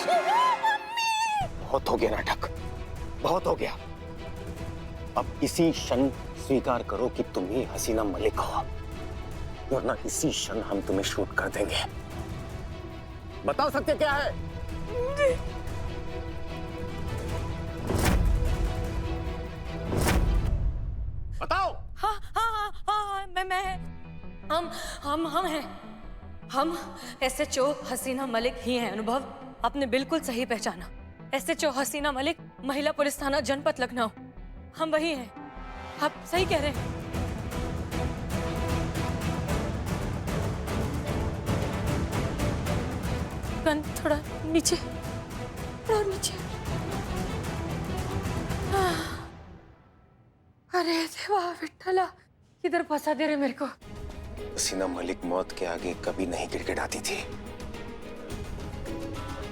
बहुत हो गया नाटक, बहुत हो गया। अब इसी क्षण स्वीकार करो कि तुम ही हसीना मलिक हो, वरना इसी क्षण हम तुम्हें शूट कर देंगे। बताओ सत्य क्या है? बताओ। हाँ हाँ हाँ हाँ, मैं हम हैं। हम SHO हसीना मलिक ही हैं। अनुभव, आपने बिल्कुल सही पहचाना। SHO हसीना मलिक, महिला पुलिस थाना जनपद लखनऊ। हम वही हैं, आप सही कह रहे हैं। गन थोड़ा नीचे, थोड़ा नीचे। अरे देवा विठ्ठला, किधर फंसा दे रहे मेरे को। हसीना मलिक मौत के आगे कभी नहीं गिड़गिड़ाती थी,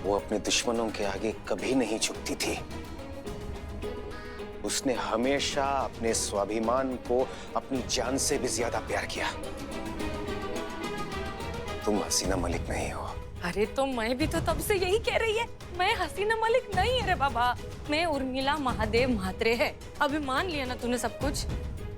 वो अपने दुश्मनों के आगे कभी नहीं झुकती थी। उसने हमेशा अपने स्वाभिमान को अपनी जान से भी ज्यादा प्यार किया। तुम हसीना मलिक नहीं हो। अरे तो मैं भी तो तब से यही कह रही है, मैं हसीना मलिक नहीं है रे बाबा, मैं उर्मिला महादेव म्हात्रे है। अभी मान लिया ना तूने सब कुछ,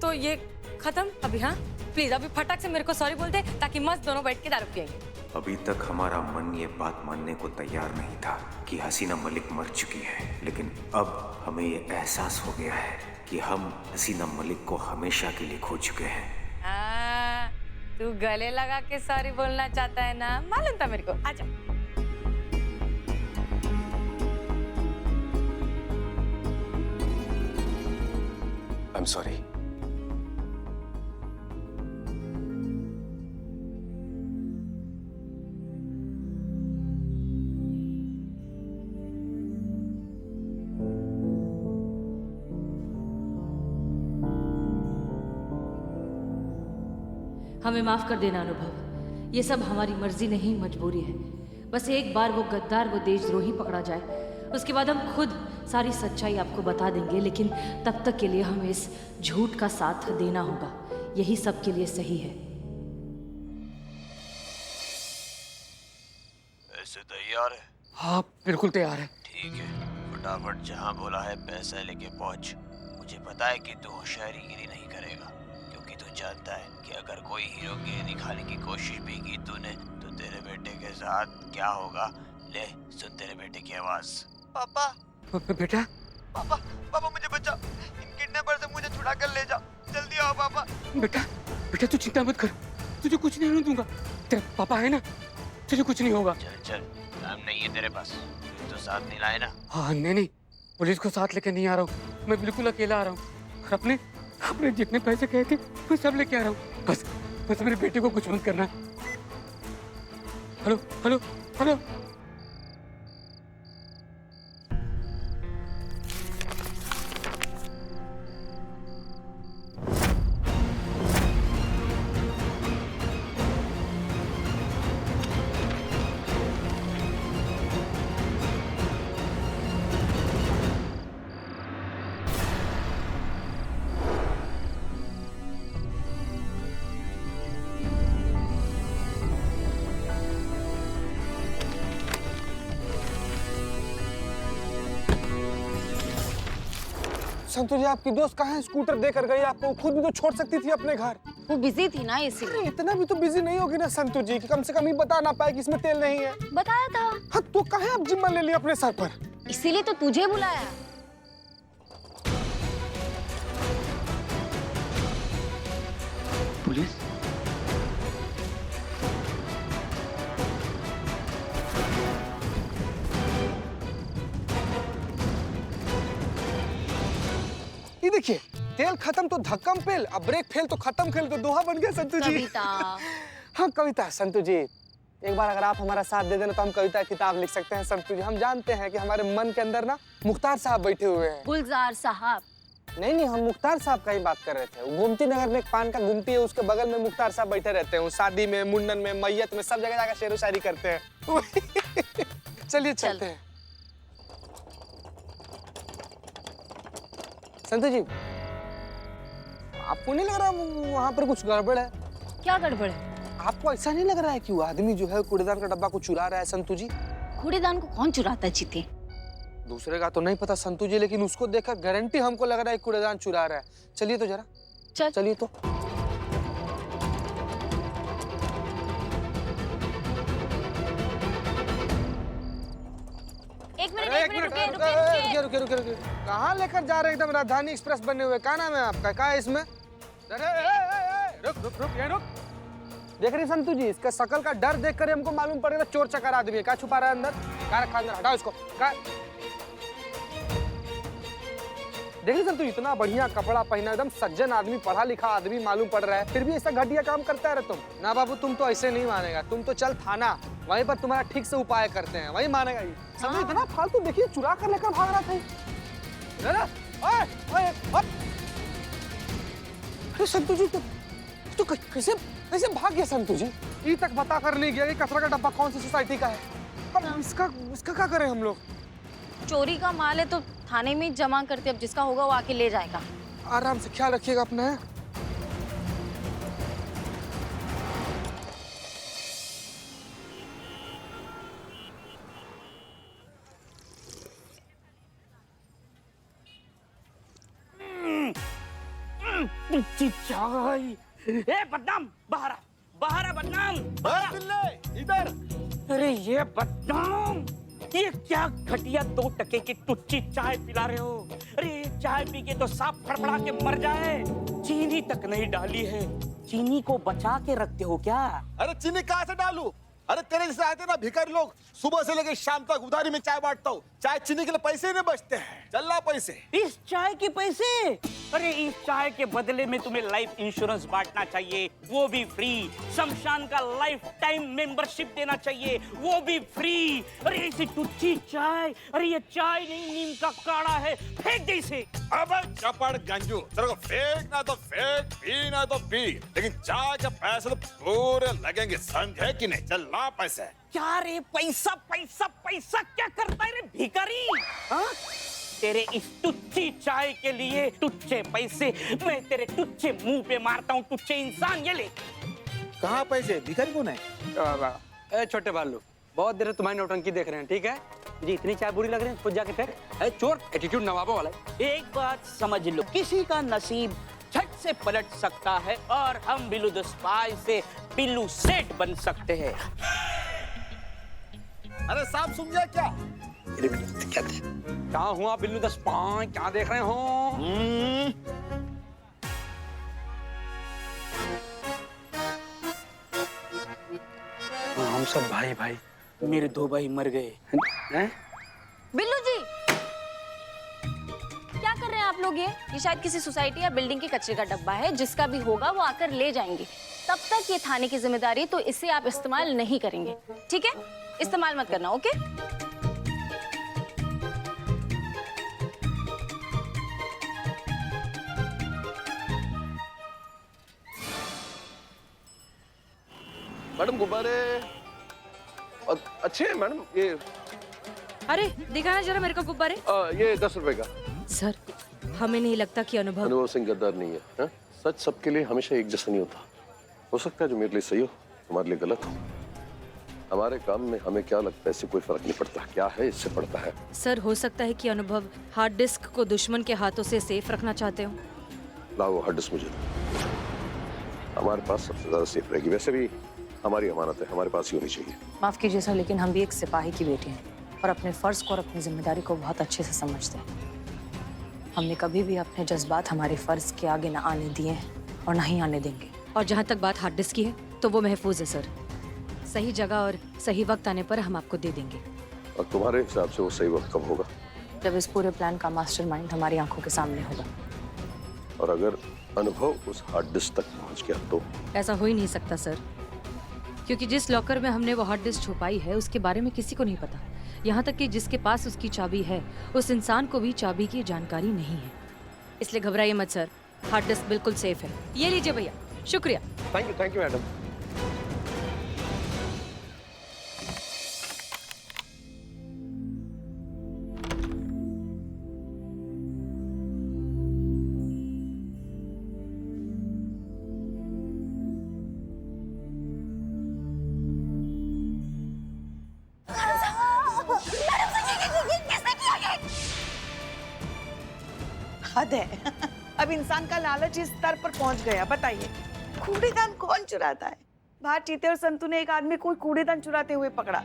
तो ये खत्म अभी। हाँ प्लीज अभी फटाक से मेरे को सॉरी बोल दे, ताकि मस्त दोनों बैठ के दारू पिएंगे। अभी तक हमारा मन ये बात मानने को तैयार नहीं था कि हसीना मलिक मर चुकी है, लेकिन अब हमें ये एहसास हो गया है कि हम हसीना मलिक को हमेशा के लिए खो चुके हैं। हाँ, तू गले लगा के सॉरी बोलना चाहता है ना, मालूम था मेरे को। आजा। I am sorry. हमें माफ कर देना अनुभव, ये सब हमारी मर्जी नहीं, मजबूरी है। बस एक बार वो गद्दार, वो देशद्रोही पकड़ा जाए, उसके बाद हम खुद सारी सच्चाई आपको बता देंगे। लेकिन तब तक के लिए हमें इस झूठ का साथ देना होगा, यही सबके लिए सही है। ऐसे तैयार है? हाँ बिल्कुल तैयार है। ठीक है, फटाफट जहाँ बोला है पैसा लेके पहुँच। मुझे पता है कि तू होशियारीगिरी नहीं करेगा, क्योंकि तू जानता है कि अगर कोई हीरोगिरी दिखाने की कोशिश भी की तूने तो तेरे बेटे के साथ क्या होगा। ले सुन तेरे बेटे की आवाज। पापा बेटा, पापा पापा मुझे बचाओ, इन किडनैपर से मुझे छुड़ा कर ले जाओ, जल्दी आओ पापा। बेटा बेटा तू चिंता मत कर, तुझे कुछ नहीं होने दूंगा। तेरा पापा है ना, तुझे कुछ नहीं होगा। चल चल, काम नहीं है तेरे पास, तो साथ नहीं लाए ना? हाँ नहीं, पुलिस को साथ लेके नहीं आ रहा हूँ, मैं बिल्कुल अकेला आ रहा हूँ। और अपने जितने पैसे कहे थे मैं सब लेके आ रहा हूँ। बस मेरे बेटे को कुछ मत करना। Hello hello hello. Santu ji आपकी दोस्त कहाँ है? स्कूटर देकर गई आपको, खुद भी तो छोड़ सकती थी अपने घर। वो बिजी थी ना इसीलिए। इतना भी तो बिजी नहीं होगी ना संतु जी कि कम से कम ही बता ना पाए कि इसमें तेल नहीं है। बताया था। हाँ तो कहाँ आप जिम्मा ले लिया अपने सर पर? इसीलिए तो तुझे बुलाया। पुलिस? ये देखिए, तेल खत्म तो धक्कम पेल, अब ब्रेक फेल तो खत्म खेल, तो दोहा बन गया संतु जी। कविता। हाँ कविता। संतु जी एक बार अगर आप हमारा साथ दे देना तो हम कविता किताब लिख सकते हैं संतु जी। हम जानते हैं कि हमारे मन के अंदर ना मुख्तार साहब बैठे हुए हैं। गुलजार साहब? नहीं, हम मुख्तार साहब का ही बात कर रहे थे। गोमती नगर में एक पान का गुमती है, उसके बगल में मुख्तार साहब बैठे रहते हैं। शादी में, मुंडन में, मैयत में, सब जगह जाकर शेरो शायरी करते हैं। चलिए चलते हैं। संतु जी आपको नहीं लग रहा वहाँ पर कुछ गड़बड़ है? क्या गड़बड़ है? आपको ऐसा नहीं लग रहा है कि वो आदमी जो है कूड़ेदान का डब्बा को चुरा रहा है संतु जी? कूड़ेदान को कौन चुराता है चीते? दूसरे का तो नहीं पता संतू जी, लेकिन उसको देखकर गारंटी हमको लग रहा है कूड़ेदान चुरा रहा है। चलिए तो जरा, चल। चलिए तो। एक मिनट अरे, एक मिनट रुकिए रुकिए रुकिए रुकिए रुकिए। कहाँ लेकर जा रहे हैं? एकदम राजधानी एक्सप्रेस बने हुए। क्या नाम है आपका? क्या है इसमें? अरे रुक रुक रुक, ये रुक। देख रही संतू जी, इसका शकल का डर देखकर हमको मालूम पड़ रहा है चोर चकार आदमी है। क्या छुपा रहा है अंदर? क्या रखा अंदर? हटाओ इसको। क्या देख रही संतू जी, इतना बढ़िया कपड़ा पहना, एकदम सज्जन आदमी, पढ़ा लिखा आदमी मालूम पड़ रहा है, फिर भी ऐसा घटिया काम करता है रे तुम। ना बाबू, तुम तो ऐसे नहीं मानेगा। तुम तो चल थाना, वहीं पर तुम्हारा ठीक से उपाय करते हैं, वही मानेगा ये। समझ इतना फालतू, देखिए चुरा कर लेकर भाग रहा था। अरे संतू जी, तो कैसे कैसे भाग गया संतू जी? ये तक बता कर नहीं गया ये कचरा का डब्बा कौन सी सोसाइटी का है। अब इसका क्या करें हम लोग? चोरी का माल है तो थाने में ही जमा करते, अब जिसका होगा वो आके ले जाएगा। आराम से ख्याल रखिएगा अपना। चाय ए बदनाम, बाहर आ, बाहर आ बदनाम, इधर। अरे ये बदनाम, ये क्या घटिया 2 टके की टुच्ची चाय पिला रहे हो? अरे ये चाय पी के तो सांप फड़फड़ा के मर जाए। चीनी तक नहीं डाली है, चीनी को बचा के रखते हो क्या? अरे चीनी कहाँ से डालूं? अरे तेरे जैसे आते ना भिखारी लोग, सुबह से लेकर शाम तक उधारी में चाय बांटता हूँ। चाय चीनी के लिए पैसे ही नहीं बचते हैं। चल ला पैसे। इस चाय के पैसे? अरे इस चाय के बदले में तुम्हें लाइफ इंश्योरेंस बांटना चाहिए, वो भी फ्री। शमशान का लाइफ टाइम मेंबरशिप देना चाहिए, वो भी फ्री। अरे ऐसी टुच्ची चाय, अरे ये चाय नहीं, नीम का काढ़ा है, फेंक दे इसे। अब चपड़ गंजू, तेरे को फेंकना तो फेंक, पीना तो पी, लेकिन चाय के पैसे तो पूरे लगेंगे, समझे कि नहीं? चल ला पैसे। क्या रे, पैसा पैसा पैसा क्या करता है रे भिखारी? हाँ? तेरे इस टुच्ची चाय के लिए टुच्चे पैसे मैं तेरे टुच्चे मुंह पे मारता हूँ। टुच्चे इंसान, ये ले। कहाँ पैसे? भिखारी कौन है? ए छोटे भालू, बहुत देर से तुम्हारी नौटंकी देख रहे हैं, ठीक है? मुझे इतनी चाय बुरी लग रही है, खुद जाके फेंक। ए चोर, एटीट्यूड नवाबों वाला है। एक बात समझ लो, किसी का नसीब झट से पलट सकता है और हम बिल्लू द स्पाई से बिल्लू सेठ बन सकते हैं। अरे साहब सुन गया क्या? क्या हुआ बिल्लू द स्पाई, क्या देख रहे हो? हम सब भाई भाई। मेरे 2 भाई मर गए हैं? बिल्लू जी, क्या कर रहे हैं आप लोग? ये शायद किसी सोसाइटी या बिल्डिंग के कचरे का डब्बा है, जिसका भी होगा वो आकर ले जाएंगे। तब तक ये थाने की जिम्मेदारी, तो इसे आप इस्तेमाल नहीं करेंगे, ठीक है? इस्तेमाल मत करना, ओके? मैडम गुब्बारे अच्छे हैं मैडम। ये अरे दिखाना जरा मेरे को गुब्बारे। ये 10 रुपए का। सर, हमें नहीं लगता कि अनुभव अनुभव सिंह गद्दार नहीं है, हा? सच सबके लिए हमेशा एक जैसा नहीं होता। हो सकता है जो मेरे लिए सही हो तुम्हारे लिए गलत हो। हमारे काम में हमें क्या लगता है इससे कोई फर्क नहीं पड़ता, क्या है इससे पड़ता है। सर, हो सकता है कि अनुभव हार्ड डिस्क को दुश्मन के हाथों से सेफ रखना चाहते हो। लाओ हार्ड डिस्क मुझे दो। हमारे पास सबसे ज्यादा सेफ रहेगी। वैसे भी हमारी अमानत है, हमारे पास ही होनी चाहिए। माफ कीजिए सर, लेकिन हम भी एक सिपाही की बेटी हैं और अपने फर्ज को और अपनी जिम्मेदारी को बहुत अच्छे से समझते हैं। हमने कभी भी अपने जज्बात हमारे फर्ज के आगे ना आने दिए हैं और ना ही आने देंगे। और जहाँ तक बात हार्ड डिस्क की है, तो वो महफूज है सर। सही जगह और सही वक्त आने पर हम आपको दे देंगे। और तुम्हारे हिसाब से वो सही वक्त कब होगा? जब इस पूरे प्लान का मास्टरमाइंड हमारी आंखों के सामने होगा। और अगर अनुभव उस हार्ड डिस्क तक पहुंच गया तो? ऐसा हो ही नहीं सकता सर, क्योंकि जिस लॉकर में हमने वो हार्ड डिस्क छुपाई है उसके बारे में किसी को नहीं पता। यहाँ तक कि जिसके पास उसकी चाबी है, उस इंसान को भी चाबी की जानकारी नहीं है। इसलिए घबराइए मत सर, हार्ड डिस्क बिल्कुल सेफ है। ये लीजिए भैया। शुक्रिया। Thank you madam. हद है। अब इंसान का लालच इस स्तर पर पहुंच गया। बताइए, कूड़ेदान कौन चुराता है? बाहर चीते और संतू ने एक आदमी को कूड़ेदान चुराते हुए पकड़ा।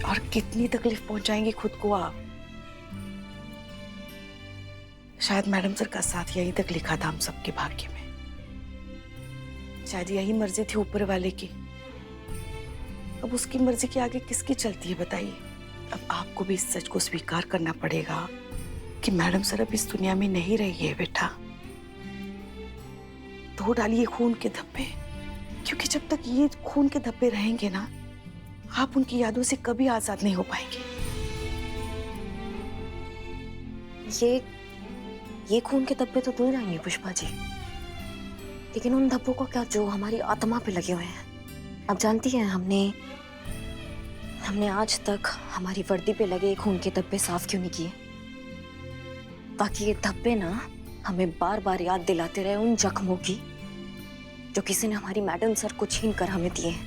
और कितनी तकलीफ पहुंचाएंगे खुद को आप। शायद मैडम सर का साथ यहीं तक लिखा था हम सबके भाग्य में। शायद यही मर्जी थी ऊपर वाले की। अब उसकी मर्जी के आगे किसकी चलती है बताइए। अब आपको भी इस सच को स्वीकार करना पड़ेगा कि मैडम सर अब इस दुनिया में नहीं रही है बेटा। धो डालिए खून के धब्बे, क्योंकि जब तक ये खून के धब्बे रहेंगे ना, आप उनकी यादों से कभी आजाद नहीं हो पाएंगे। ये खून के धब्बे तो धुल जाएंगे पुष्पा जी, लेकिन उन धब्बों को क्या जो हमारी आत्मा पे लगे हुए हैं। अब जानती हैं, हमने आज तक हमारी वर्दी पे लगे खून के धब्बे साफ क्यों नहीं किए? ताकि ये धब्बे ना हमें बार बार याद दिलाते रहे उन जख्मों की जो किसी ने हमारी मैडम सर को छीन कर हमें दिए हैं,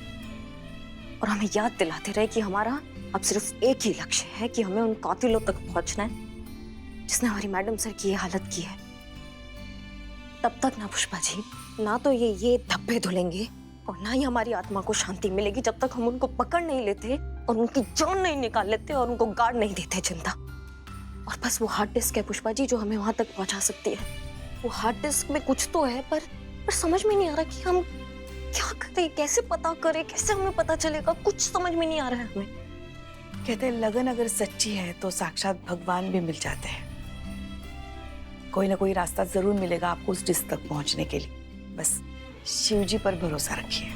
और हमें याद दिलाते रहे कि हमारा अब सिर्फ एक ही लक्ष्य है कि हमें उन कातिलों तक पहुंचना है जिसने हमारी मैडम सर की ये हालत की है। तब तक ना पुष्पा जी, ना तो ये धब्बे धुलेंगे और ना ही हमारी आत्मा को शांति मिलेगी जब तक हम उनको पकड़ नहीं लेते और उनकी जान नहीं निकाल लेते और उनको गाड़ नहीं देते जिंदा। और बस वो हार्ड डिस्क है पुष्पा जी जो हमें वहां तक पहुंचा सकती है। वो हार्ड डिस्क में कुछ तो है, पर समझ में नहीं आ रहा कि हम क्या करें, कैसे पता करें, कैसे हमें पता चलेगा, कुछ समझ में नहीं आ रहा है हमें। कहते हैं लगन अगर सच्ची है तो साक्षात भगवान भी मिल जाते हैं। कोई ना कोई रास्ता जरूर मिलेगा आपको उस डिस्क तक पहुंचने के लिए। बस शिव जी पर भरोसा रखिए।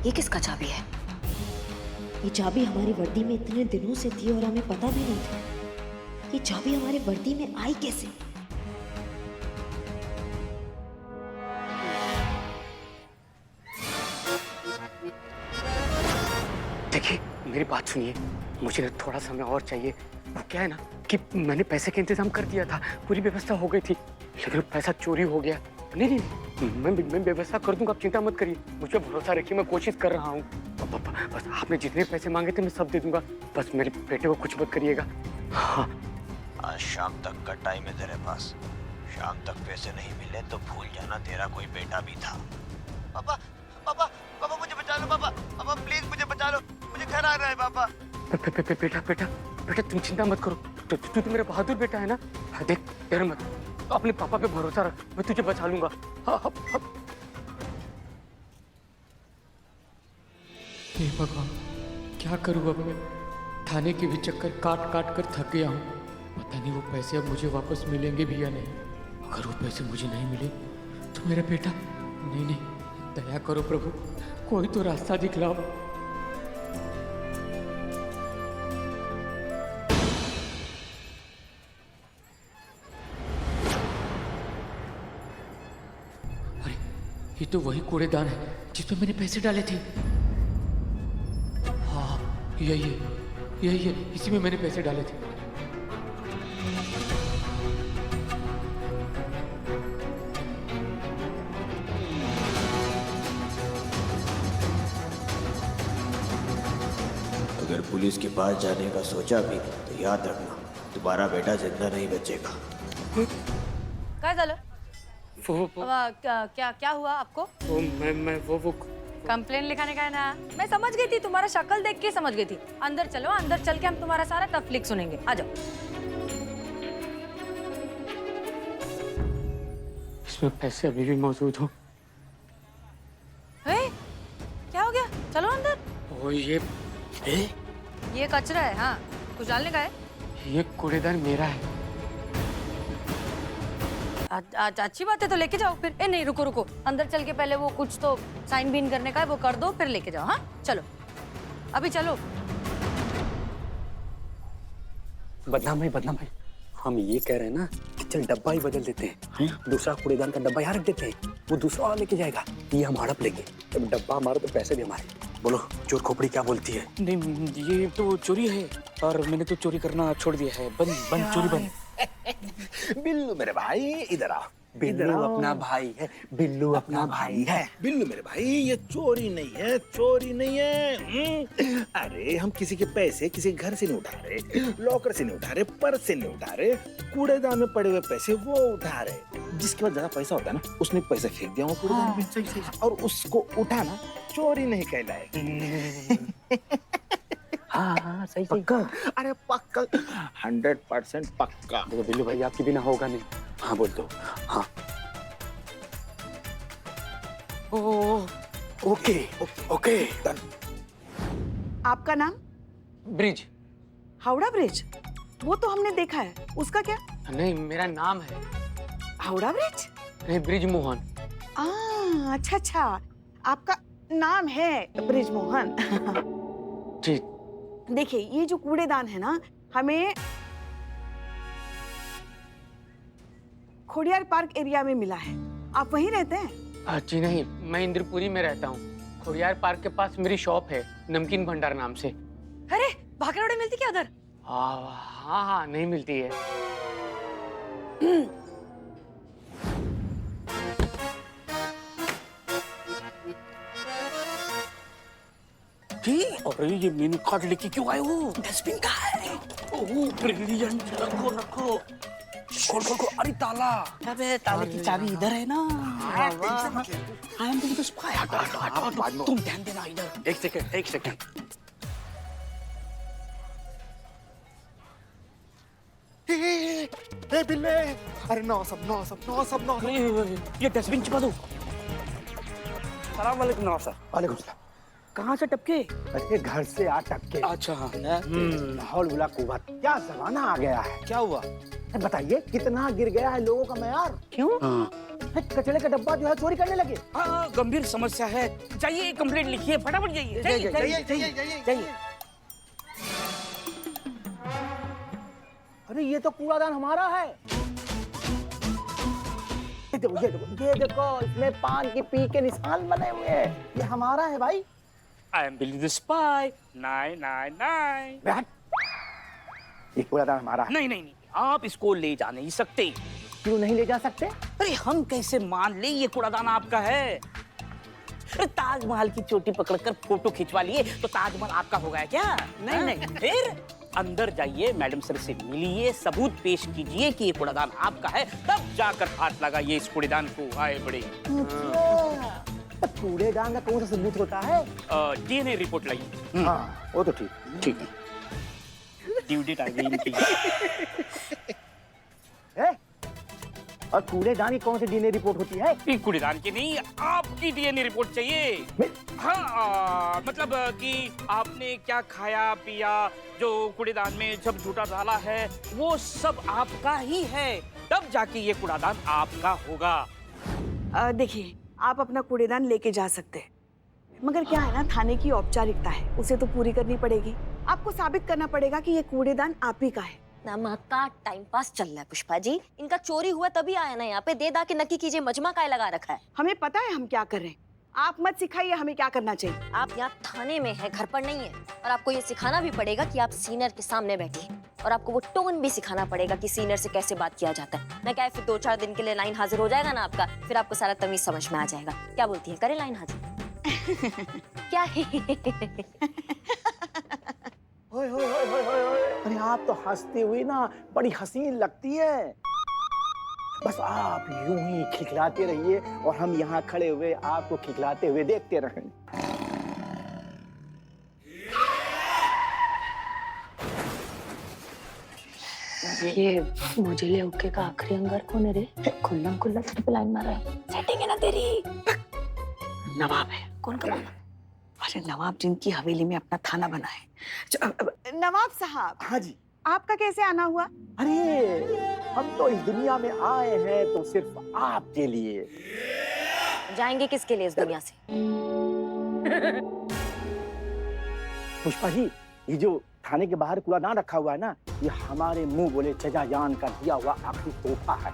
ये किसका चाबी है? ये चाबी हमारी वर्दी में इतने दिनों से थी और हमें पता भी नहीं था। ये चाबी हमारी वर्दी में आई कैसे? देखिए, मेरी बात सुनिए, मुझे ना थोड़ा समय और चाहिए। वो क्या है ना कि मैंने पैसे का इंतजाम कर दिया था, पूरी व्यवस्था हो गई थी, लेकिन पैसा चोरी हो गया। नहीं, मैं व्यवस्था कर दूंगा, आप चिंता मत करिए, मुझ पर भरोसा रखिए, मैं कोशिश कर रहा हूँ। बस आपने जितने पैसे मांगे थे मैं सब दे दूंगा, बस मेरे बेटे को कुछ मत करिएगा। हाँ। आज शाम तक का टाइम है तेरे पास। शाम तक पैसे नहीं मिले तो भूल जाना तेरा कोई बेटा भी था। पापा पापा पापा मुझे बचा लो, पापा पापा प्लीज मुझे बचा लो, मुझे घर आ रहा है पापा। बेटा तुम चिंता मत करो, तू तो मेरा बहादुर बेटा है ना। देख, डर मत, अपने पापा पे भरोसा रख, मैं तुझे बचा लूंगा। हे भगवान, क्या करूँ अब मैं? थाने के भी चक्कर काट काट कर थक गया हूँ। पता नहीं वो पैसे अब मुझे वापस मिलेंगे भी या नहीं। अगर वो पैसे मुझे नहीं मिले तो मेरा बेटा, नहीं, दया करो प्रभु, कोई तो रास्ता दिखलाओ। अरे, ये तो वही कूड़ेदान है जिसमें मैंने पैसे डाले थे। हाँ, यही है, इसी में मैंने पैसे डाले थे। अगर पुलिस के पास जाने का सोचा भी तो याद रखना, तुम्हारा बेटा जिंदा नहीं बचेगा। क्या झालं? वो क्या हुआ आपको? वो कंप्लेन लिखाने का है ना? मैं समझ गई थी, तुम्हारा शक्ल देख के समझ गई थी। अंदर चलो, अंदर चल के हम तुम्हारा सारा तफलीक सुनेंगे। आ जाओ। इसमें पैसे अभी भी मौजूद हो। क्या हो गया? चलो अंदर। ओ ये कचरा है। हाँ, कुछ डालने का है? ये कूड़ेदान मेरा है। अच्छी बात है, तो लेके जाओ फिर। नहीं रुको रुको, अंदर चल के पहले वो कुछ तो साइन बीन करने का है, वो कर दो फिर लेके जाओ। हाँ चलो, अभी चलो। बदनाम है। हम ये कह रहे हैं ना कि चल डब्बा ही बदल देते हैं, दूसरा कूड़ेदान का डब्बा यहाँ रख देते हैं, वो दूसरा वाला लेके जाएगा, ये हम हड़प लेंगे। जब डब्बा हमारा तो पैसे भी हमारे। बोलो चोर खोपड़ी क्या बोलती है? नहीं, ये तो चोरी है और मैंने तो चोरी करना छोड़ दिया है। बंद चोरी बंद। बिल्लू मेरे भाई इधर आ। बिल्लू अपना भाई है, बिल्लू अपना भाई है। बिल्लू मेरे भाई, ये चोरी नहीं है। अरे हम किसी के पैसे किसी घर से नहीं उठा रहे, लॉकर से नहीं उठा रहे, पर्स से नहीं उठा रहे, कूड़ेदान में पड़े हुए पैसे वो उठा रहे। जिसके पास ज्यादा पैसा होता है ना, उसने पैसे फेंक दिया कूड़ेदान में। सही। और उसको उठाना चोरी नहीं कहलाएगा। हाँ सही पक्का। अरे पक्का 100% पक्का। देखो बिल्लू भाई, आपके बिना होगा नहीं। हाँ बोल दो। हाँ ओके डन। आपका नाम? ब्रिज। हावड़ा ब्रिज? वो तो हमने देखा है, उसका क्या? नहीं, मेरा नाम है। हावड़ा ब्रिज? नहीं, ब्रिज मोहन। अच्छा, आपका नाम है ब्रिज मोहन। ठीक। देखिए, ये जो कूड़ेदान है ना, हमें खोडियार पार्क एरिया में मिला है। आप वहीं रहते हैं? जी नहीं, मैं इंद्रपुरी में रहता हूँ। खोडियार पार्क के पास मेरी शॉप है, नमकीन भंडार नाम से। अरे भाकरवड़े मिलती क्या उधर? हाँ, नहीं मिलती है। अरे ये मेनू कार्ड लेके क्यों आए हो? डस्टबिन कहाँ है? ओह ब्रिलियंट, रखो। खोल। अरे ताला। अबे ताले की चाबी इधर है ना। I am the spy. हटो, तुम ध्यान देना इधर। एक सेकंड। बिल्ले, अरे नौ सब। ये डस्टबिन छिपा दो। सलाम वालेकुम। नवाब वालेकुम सलाम। कहाँ से टपके? अरे घर से आ टपके। अच्छा। लाहौल बुला कुवत, क्या जमाना आ गया है। क्या हुआ बताइए, कितना गिर गया है लोगों का मैार। क्यों? कचरे का डब्बा जो है चोरी करने लगे। हाँ, गंभीर समस्या है। जाइए कंप्लेंट लिखिए, फटाफट जाइए। अरे ये तो कूड़ादान हमारा है। ये देखो, इसमें पान की पी के निशान बने हुए हैं। ये हमारा है भाई। I am Billy the spy. 999। ये कूड़ादान हमारा है। नहीं, आप इसको ले जा नहीं सकते। क्यों नहीं ले जा सकते? अरे हम कैसे मान ले ये कूड़ादान आपका है? अरे ताजमहल की चोटी पकड़कर फोटो खिंचवा लिए तो ताजमहल आपका हो गया क्या? नहीं। फिर अंदर जाइए, मैडम सर से मिलिए, सबूत पेश कीजिए कि ये कूड़ादान आपका है, तब जाकर हाथ लगाइए इस कूड़ेदान को। आए बड़े। कूड़ेदान का कौन सा सबूत होता है? डीएनए रिपोर्ट लाइए। हाँ वो तो ठीक है। ड्यू डेट आ गई इनकी। और कूड़ेदान की कौन सी डीएनए रिपोर्ट होती है? कूड़ेदान की नहीं, आपकी डीएनए रिपोर्ट चाहिए। हाँ, मतलब कि आपने क्या खाया पिया, जो कूड़ेदान में सब झूठा डाला है, वो सब आपका ही है, तब जाके ये कूड़ादान आपका होगा। देखिए, आप अपना कूड़ेदान लेके जा सकते हैं, मगर क्या है ना, थाने की औपचारिकता है, उसे तो पूरी करनी पड़ेगी। आपको साबित करना पड़ेगा कि ये कूड़ेदान आप ही का है। नमक का टाइम पास चल रहा है पुष्पा जी। इनका चोरी हुआ तभी आया ना यहाँ पे। दे दा के नक्की कीजिए, मजमा काय लगा रखा है। हमें पता है हम क्या कर रहे हैं, आप मत सिखाइए हमें क्या करना चाहिए। आप यहाँ थाने में हैं, घर पर नहीं है, और आपको ये सिखाना भी पड़ेगा कि आप सीनियर के सामने बैठिए, और आपको वो टोन भी सिखाना पड़ेगा कि सीनियर से कैसे बात किया जाता है। मैं क्या है, फिर 2-4 दिन के लिए लाइन हाजिर हो जाएगा ना आपका, फिर आपको सारा तमीज समझ में आ जाएगा। क्या बोलती है, करें लाइन हाजिर? क्या है? अरे आप तो हंसती हुई ना बड़ी हसीन लगती है। बस आप यूं ही खिलखिलाते रहिए और हम यहाँ खड़े हुए आपको खिलखिलाते हुए देखते रहें। ये मोजिले हुक्के का आखिरी अंगार कौन है रे? खुल्लम खुल्ला ट्रिपल लाइन मार रहा है। सेटिंग है ना तेरी? नवाब है। कौन का? अरे नवाब जिनकी हवेली में अपना थाना बनाए। नवाब साहब। हाँ जी। आपका कैसे आना हुआ? अरे हम तो इस दुनिया में आए हैं तो सिर्फ आपके लिए। जाएंगे किसके लिए इस दुनिया से? पुष्पा जी, ये जो थाने के बाहर कूड़ादान रखा हुआ है ना, ये हमारे मुंह बोले चचा जान का दिया हुआ आखिरी तोहफा है।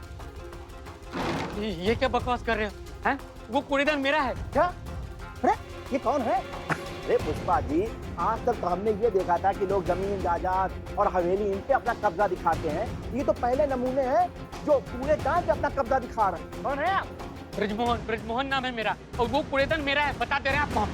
ये क्या बकवास कर रहे हो? हैं? वो कूड़ेदान मेरा है। क्या? अरे ये कौन है? अरे पुष्पा जी, आज तक तो हमने ये देखा था कि लोग जमीन जायदाद और हवेली इन पे अपना कब्जा दिखाते हैं। ये तो पहले नमूने हैं जो कूड़ेदान पे अपना कब्जा दिखा रहे हैं। कौन है आप? ब्रिजमोहन नाम है मेरा, और वो कूड़ेदान मेरा है, बताते रहे आपको हम।